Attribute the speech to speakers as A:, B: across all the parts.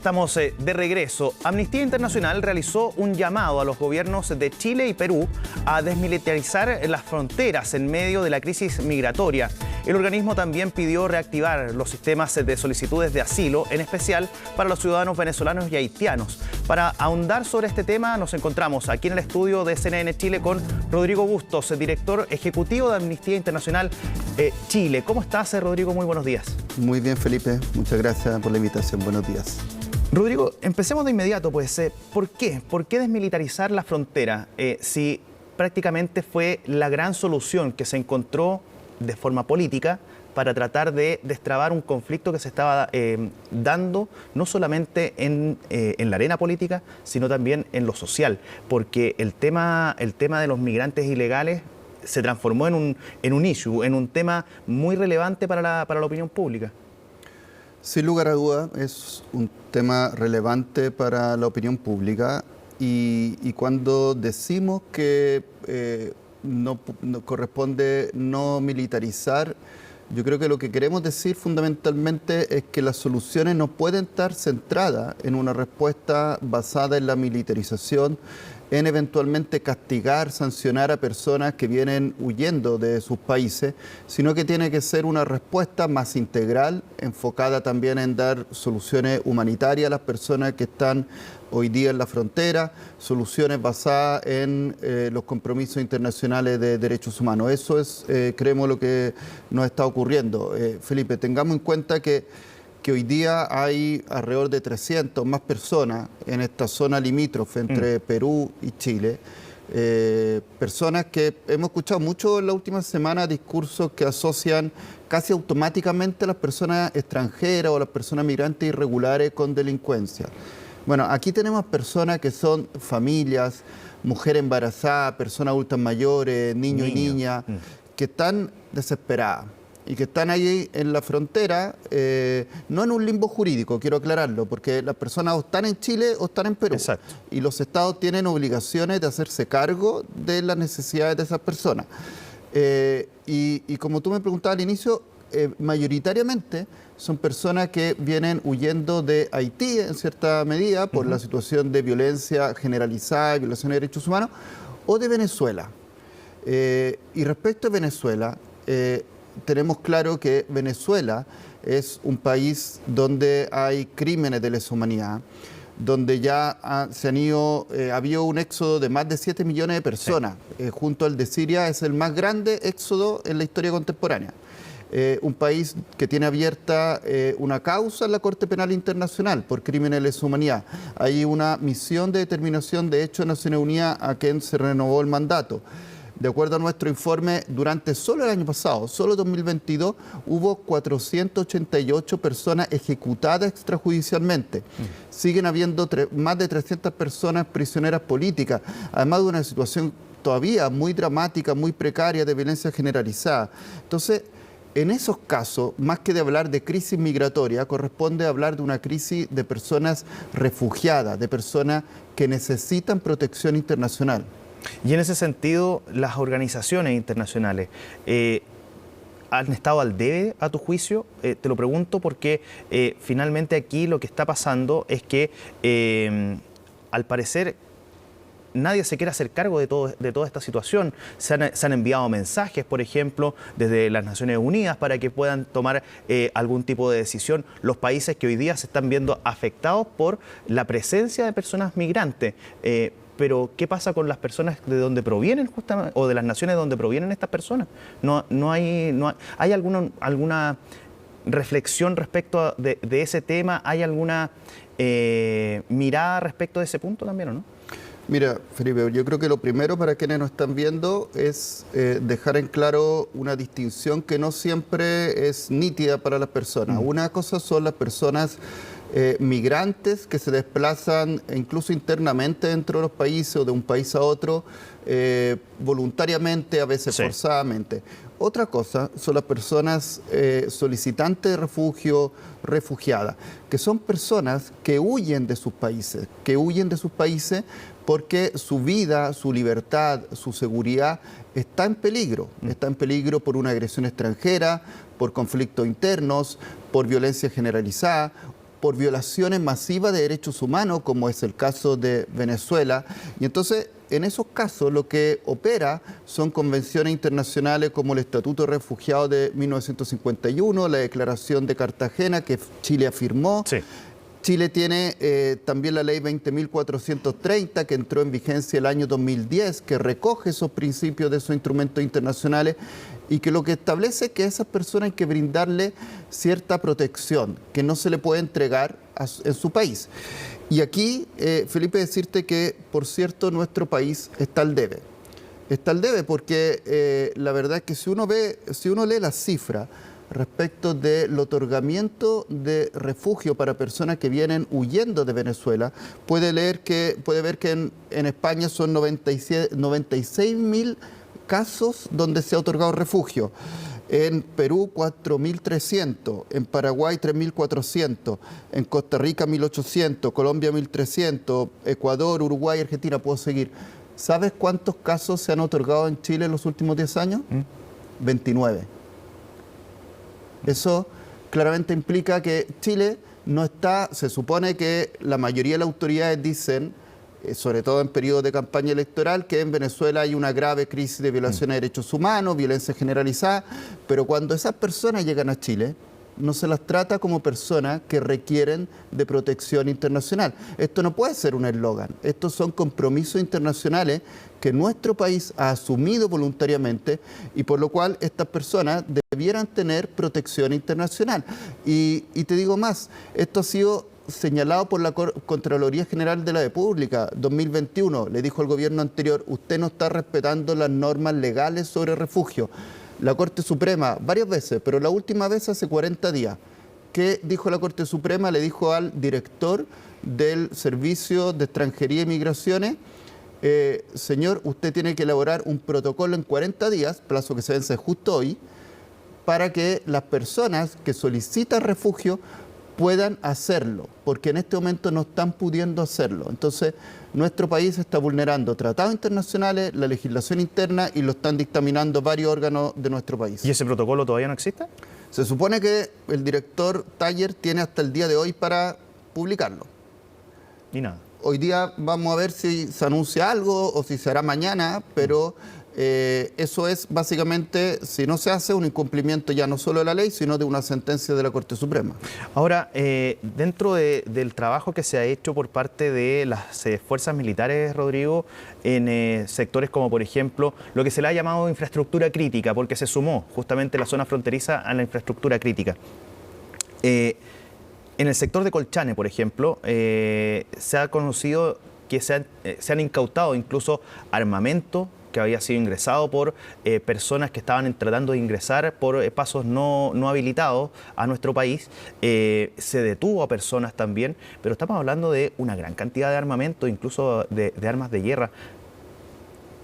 A: Estamos de regreso. Amnistía Internacional realizó un llamado a los gobiernos de Chile y Perú a desmilitarizar las fronteras en medio de la crisis migratoria. El organismo también pidió reactivar los sistemas de solicitudes de asilo, en especial para los ciudadanos venezolanos y haitianos. Para ahondar sobre este tema nos encontramos aquí en el estudio de CNN Chile con Rodrigo Bustos, director ejecutivo de Amnistía Internacional Chile. ¿Cómo estás, Rodrigo? Muy buenos días.
B: Muy bien, Felipe. Muchas gracias por la invitación. Buenos días.
A: Rodrigo, empecemos de inmediato, pues. ¿Por qué? ¿Por qué desmilitarizar la frontera si prácticamente fue la gran solución que se encontró de forma política para tratar de destrabar un conflicto que se estaba dando no solamente en la arena política, sino también en lo social? Porque el tema de los migrantes ilegales se transformó en un issue, en un tema muy relevante para la opinión pública.
B: Sin lugar a duda, es un tema relevante para la opinión pública y cuando decimos que no corresponde no militarizar, yo creo que lo que queremos decir fundamentalmente es que las soluciones no pueden estar centradas en una respuesta basada en la militarización, en eventualmente castigar, sancionar a personas que vienen huyendo de sus países, sino que tiene que ser una respuesta más integral, enfocada también en dar soluciones humanitarias a las personas que están hoy día en la frontera, soluciones basadas en los compromisos internacionales de derechos humanos. Eso es, creemos, lo que nos está ocurriendo. Felipe, tengamos en cuenta que hoy día hay alrededor de 300 más personas en esta zona limítrofe entre Perú y Chile. Personas que hemos escuchado mucho en la última semana discursos que asocian casi automáticamente a las personas extranjeras o a las personas migrantes irregulares con delincuencia. Bueno, aquí tenemos personas que son familias, mujeres embarazadas, personas adultas mayores, niños y niñas, que están desesperadas y que están ahí en la frontera, no en un limbo jurídico, quiero aclararlo, porque las personas o están en Chile o están en Perú.
A: Exacto.
B: Y los estados tienen obligaciones de hacerse cargo de las necesidades de esas personas. Y como tú me preguntabas al inicio, mayoritariamente son personas que vienen huyendo de Haití, en cierta medida, por la situación de violencia generalizada y violación de derechos humanos, o de Venezuela. Y respecto a Venezuela, tenemos claro que Venezuela es un país donde hay crímenes de lesa humanidad, donde ya ha habido un éxodo de más de 7 millones de personas. Sí. Junto al de Siria es el más grande éxodo en la historia contemporánea. Un país que tiene abierta una causa en la Corte Penal Internacional por crímenes de lesa humanidad. Hay una misión de determinación de hechos de Naciones Unidas a quien se renovó el mandato. De acuerdo a nuestro informe, durante solo el año pasado, solo 2022, hubo 488 personas ejecutadas extrajudicialmente. Siguen habiendo más de 300 personas prisioneras políticas, además de una situación todavía muy dramática, muy precaria de violencia generalizada. Entonces, en esos casos, más que de hablar de crisis migratoria, corresponde hablar de una crisis de personas refugiadas, de personas que necesitan protección internacional.
A: Y en ese sentido, las organizaciones internacionales han estado al debe, a tu juicio. Te lo pregunto porque finalmente aquí lo que está pasando es que al parecer nadie se quiere hacer cargo de toda esta situación. Se han enviado mensajes, por ejemplo, desde las Naciones Unidas para que puedan tomar algún tipo de decisión los países que hoy día se están viendo afectados por la presencia de personas migrantes. Pero, ¿qué pasa con las personas de donde provienen justamente, o de las naciones de donde provienen estas personas? ¿Hay alguna reflexión respecto de ese tema? ¿Hay alguna mirada respecto de ese punto también o no?
B: Mira, Felipe, yo creo que lo primero para quienes nos están viendo es dejar en claro una distinción que no siempre es nítida para las personas. Una cosa son las personas migrantes que se desplazan incluso internamente dentro de los países o de un país a otro, voluntariamente, a veces forzadamente. Otra cosa son las personas solicitantes de refugio, refugiadas, que son personas que huyen de sus países, porque su vida, su libertad, su seguridad está en peligro por una agresión extranjera, por conflictos internos, por violencia generalizada por violaciones masivas de derechos humanos, como es el caso de Venezuela. Y entonces, en esos casos, lo que opera son convenciones internacionales como el Estatuto de Refugiados de 1951, la Declaración de Cartagena, que Chile afirmó.
A: Sí.
B: Chile tiene también la ley 20.430, que entró en vigencia el año 2010, que recoge esos principios de esos instrumentos internacionales y que lo que establece es que a esas personas hay que brindarle cierta protección que no se le puede entregar en su país. Y aquí, Felipe, decirte que, por cierto, nuestro país está al debe. Está al debe porque la verdad es que si uno lee las cifras respecto del otorgamiento de refugio para personas que vienen huyendo de Venezuela, puede ver que en España son 96.000 casos donde se ha otorgado refugio. En Perú 4.300, en Paraguay 3.400, en Costa Rica 1.800, Colombia 1.300, Ecuador, Uruguay, Argentina, puedo seguir. ¿Sabes cuántos casos se han otorgado en Chile en los últimos 10 años? 29. Eso claramente implica que Chile no está, se supone que la mayoría de las autoridades dicen, sobre todo en periodos de campaña electoral, que en Venezuela hay una grave crisis de violación de derechos humanos, violencia generalizada, pero cuando esas personas llegan a Chile, no se las trata como personas que requieren de protección internacional. Esto no puede ser un eslogan, estos son compromisos internacionales que nuestro país ha asumido voluntariamente y por lo cual estas personas debieran tener protección internacional. Y te digo más, esto ha sido señalado por la Contraloría General de la República, 2021, le dijo al gobierno anterior, usted no está respetando las normas legales sobre refugio. La Corte Suprema, varias veces, pero la última vez hace 40 días, ¿qué dijo la Corte Suprema? Le dijo al director del Servicio de Extranjería y Migraciones, señor, usted tiene que elaborar un protocolo en 40 días, plazo que se vence justo hoy, para que las personas que solicitan refugio puedan hacerlo, porque en este momento no están pudiendo hacerlo. Entonces, nuestro país está vulnerando tratados internacionales, la legislación interna y lo están dictaminando varios órganos de nuestro país.
A: ¿Y ese protocolo todavía no existe?
B: Se supone que el director Taller tiene hasta el día de hoy para publicarlo.
A: Y nada.
B: Hoy día vamos a ver si se anuncia algo o si se hará mañana, pero eso es básicamente, si no se hace, un incumplimiento ya no solo de la ley, sino de una sentencia de la Corte Suprema.
A: Ahora, dentro del trabajo que se ha hecho por parte de las fuerzas militares, Rodrigo, en sectores como, por ejemplo, lo que se le ha llamado infraestructura crítica, porque se sumó justamente la zona fronteriza a la infraestructura crítica. En el sector de Colchane, por ejemplo, se ha conocido que se han incautado incluso armamento que había sido ingresado por personas que estaban tratando de ingresar por pasos no habilitados a nuestro país. Se detuvo a personas también, pero estamos hablando de una gran cantidad de armamento, incluso de armas de guerra.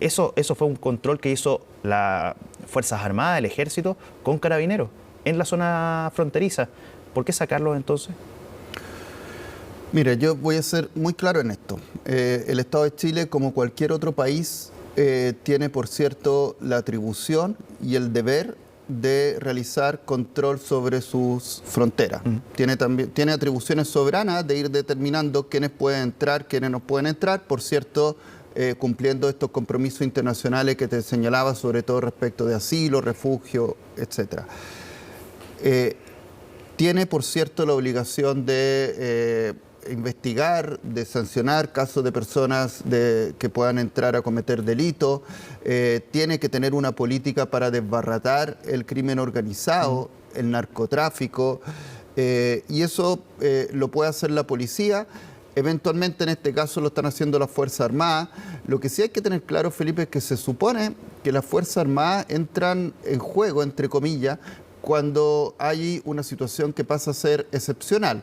A: Eso fue un control que hizo las Fuerzas Armadas, el Ejército, con carabineros en la zona fronteriza. ¿Por qué sacarlos entonces?
B: Mire, yo voy a ser muy claro en esto. El Estado de Chile, como cualquier otro país, tiene, por cierto, la atribución y el deber de realizar control sobre sus fronteras. Tiene atribuciones soberanas de ir determinando quiénes pueden entrar, quiénes no pueden entrar, por cierto, cumpliendo estos compromisos internacionales que te señalaba, sobre todo respecto de asilo, refugio, etc. Tiene, por cierto, la obligación de investigar, de sancionar casos de personas que puedan entrar a cometer delitos, tiene que tener una política para desbaratar el crimen organizado, el narcotráfico, y eso lo puede hacer la policía. Eventualmente, en este caso, lo están haciendo las Fuerzas Armadas. Lo que sí hay que tener claro, Felipe, es que se supone que las Fuerzas Armadas entran en juego, entre comillas, cuando hay una situación que pasa a ser excepcional.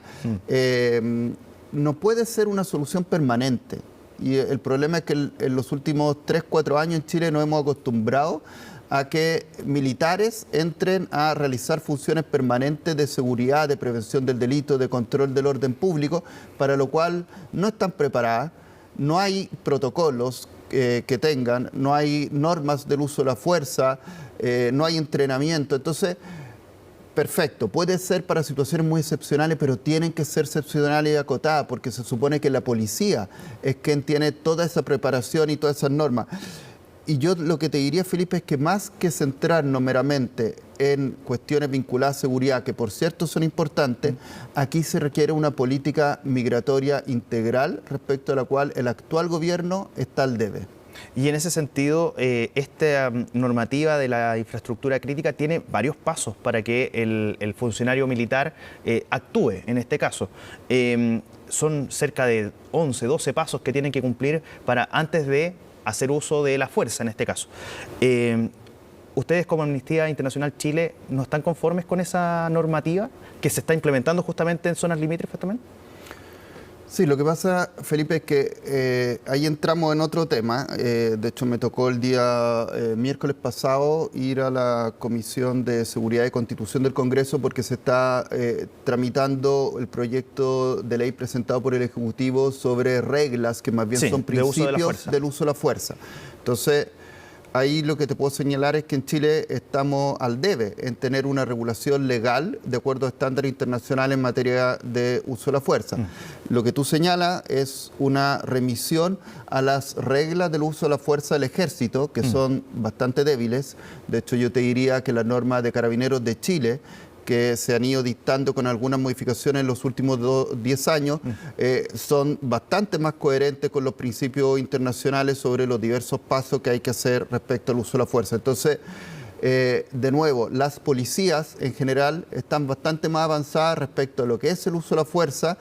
B: No puede ser una solución permanente. Y el problema es que en los últimos 3, 4 años en Chile nos hemos acostumbrado a que militares entren a realizar funciones permanentes de seguridad, de prevención del delito, de control del orden público, para lo cual no están preparadas, no hay protocolos que tengan, no hay normas del uso de la fuerza, no hay entrenamiento. Entonces, perfecto, puede ser para situaciones muy excepcionales, pero tienen que ser excepcionales y acotadas, porque se supone que la policía es quien tiene toda esa preparación y todas esas normas. Y yo lo que te diría, Felipe, es que más que centrarnos meramente en cuestiones vinculadas a seguridad, que por cierto son importantes, aquí se requiere una política migratoria integral respecto a la cual el actual gobierno está al debe.
A: Y en ese sentido, esta normativa de la infraestructura crítica tiene varios pasos para que el funcionario militar actúe en este caso. Son cerca de 11, 12 pasos que tienen que cumplir para antes de hacer uso de la fuerza en este caso. ¿Ustedes como Amnistía Internacional Chile no están conformes con esa normativa que se está implementando justamente en zonas limítrofes también?
B: Sí, lo que pasa, Felipe, es que ahí entramos en otro tema. De hecho, me tocó el día miércoles pasado ir a la Comisión de Seguridad y Constitución del Congreso porque se está tramitando el proyecto de ley presentado por el Ejecutivo sobre reglas que más bien son principios del uso de la fuerza. Entonces, ahí lo que te puedo señalar es que en Chile estamos al debe en tener una regulación legal de acuerdo a estándares internacionales en materia de uso de la fuerza. Lo que tú señalas es una remisión a las reglas del uso de la fuerza del ejército, que son bastante débiles. De hecho, yo te diría que las normas de Carabineros de Chile, que se han ido dictando con algunas modificaciones en los últimos 10 años, son bastante más coherentes con los principios internacionales sobre los diversos pasos que hay que hacer respecto al uso de la fuerza. Entonces, de nuevo, las policías en general están bastante más avanzadas respecto a lo que es el uso de la fuerza.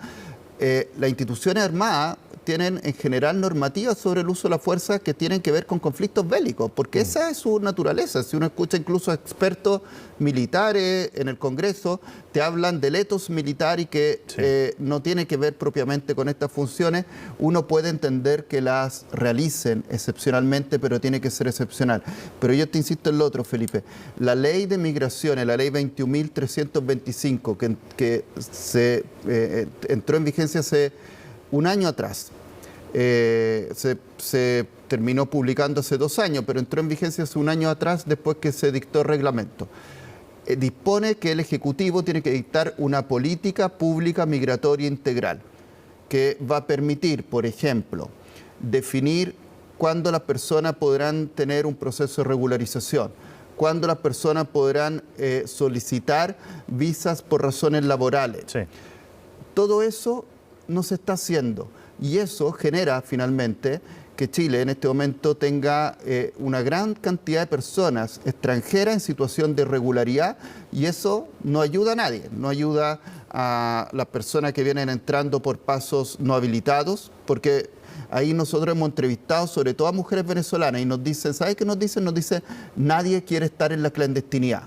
B: Las instituciones armadas tienen en general normativas sobre el uso de la fuerza que tienen que ver con conflictos bélicos, porque esa es su naturaleza. Si uno escucha incluso a expertos militares en el Congreso, te hablan del ethos militar y que no tiene que ver propiamente con estas funciones, uno puede entender que las realicen excepcionalmente, pero tiene que ser excepcional. Pero yo te insisto en lo otro, Felipe. La ley de migraciones, la ley 21.325, que se entró en vigencia hace un año atrás, se terminó publicando hace 2 años, pero entró en vigencia hace un año atrás después que se dictó el reglamento. Dispone que el Ejecutivo tiene que dictar una política pública migratoria integral que va a permitir, por ejemplo, definir cuándo las personas podrán tener un proceso de regularización, cuándo las personas podrán solicitar visas por razones laborales. Sí. Todo eso no se está haciendo y eso genera finalmente que Chile en este momento tenga una gran cantidad de personas extranjeras en situación de irregularidad y eso no ayuda a nadie, no ayuda a las personas que vienen entrando por pasos no habilitados, porque ahí nosotros hemos entrevistado sobre todo a mujeres venezolanas y nos dicen, ¿sabes qué nos dicen? Nos dicen, nadie quiere estar en la clandestinidad.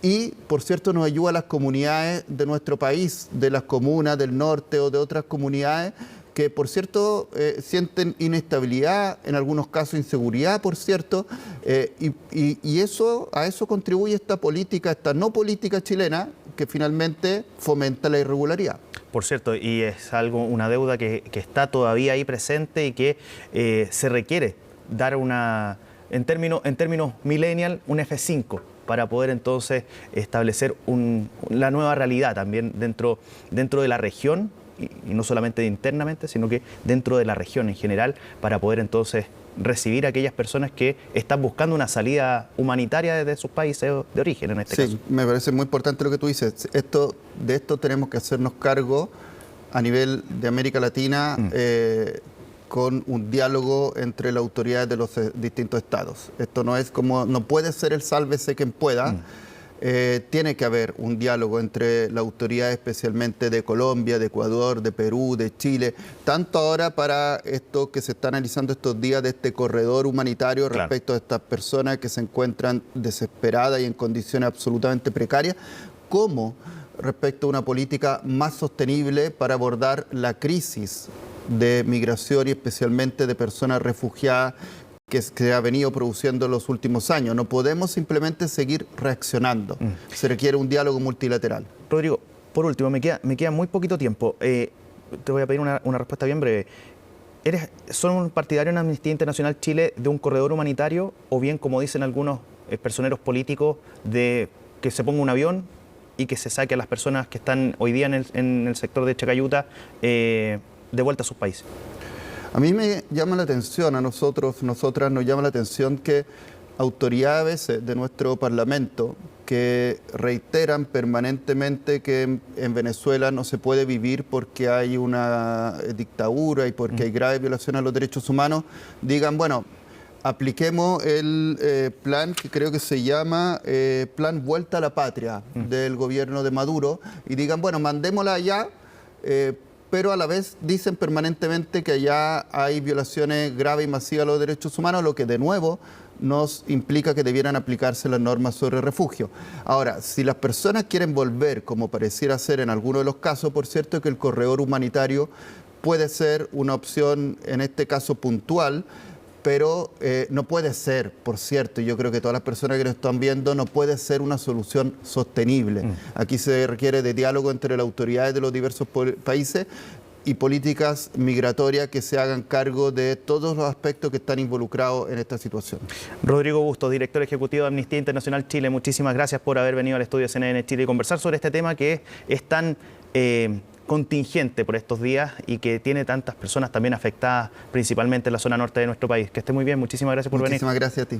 B: Y, por cierto, nos ayuda a las comunidades de nuestro país, de las comunas del norte o de otras comunidades que, por cierto, sienten inestabilidad, en algunos casos inseguridad, por cierto, y a eso contribuye esta política, esta no política chilena, que finalmente fomenta la irregularidad.
A: Por cierto, y es una deuda que está todavía ahí presente y que se requiere dar en términos millennial, un F5. Para poder entonces establecer la nueva realidad también dentro de la región, y no solamente internamente, sino que dentro de la región en general, para poder entonces recibir a aquellas personas que están buscando una salida humanitaria desde sus países de origen, en este caso.
B: Sí, me parece muy importante lo que tú dices. De esto tenemos que hacernos cargo a nivel de América Latina, con un diálogo entre las autoridades de los distintos estados. Esto no puede ser el sálvese quien pueda. Tiene que haber un diálogo entre las autoridades, especialmente de Colombia, de Ecuador, de Perú, de Chile, tanto ahora para esto que se está analizando estos días de este corredor humanitario respecto a estas personas que se encuentran desesperadas y en condiciones absolutamente precarias, como respecto a una política más sostenible para abordar la crisis de migración y especialmente de personas refugiadas que se ha venido produciendo en los últimos años. No podemos simplemente seguir reaccionando. Se requiere un diálogo multilateral.
A: Rodrigo, por último, me queda muy poquito tiempo. Te voy a pedir una respuesta bien breve. ¿Son un partidario en Amnistía Internacional Chile de un corredor humanitario o bien, como dicen algunos personeros políticos, de que se ponga un avión y que se saque a las personas que están hoy día en el sector de Chacayuta de vuelta a sus países.
B: A mí me llama la atención, a nosotras nos llama la atención que autoridades de nuestro Parlamento que reiteran permanentemente que en Venezuela no se puede vivir porque hay una dictadura y porque hay graves violaciones a los derechos humanos, digan, bueno, apliquemos el plan que creo que se llama Plan Vuelta a la Patria del gobierno de Maduro y digan, bueno, mandémosla allá, pero a la vez dicen permanentemente que allá hay violaciones graves y masivas a los derechos humanos, lo que de nuevo nos implica que debieran aplicarse las normas sobre refugio. Ahora, si las personas quieren volver, como pareciera ser en algunos de los casos, por cierto que el corredor humanitario puede ser una opción, en este caso puntual, pero no puede ser, por cierto, y yo creo que todas las personas que nos están viendo, no puede ser una solución sostenible. Aquí se requiere de diálogo entre las autoridades de los diversos países y políticas migratorias que se hagan cargo de todos los aspectos que están involucrados en esta situación.
A: Rodrigo Bustos, director ejecutivo de Amnistía Internacional Chile, muchísimas gracias por haber venido al estudio de CNN Chile y conversar sobre este tema que es tan contingente por estos días y que tiene tantas personas también afectadas, principalmente en la zona norte de nuestro país. Que esté muy bien, muchísimas gracias por venir.
B: Muchísimas gracias a ti.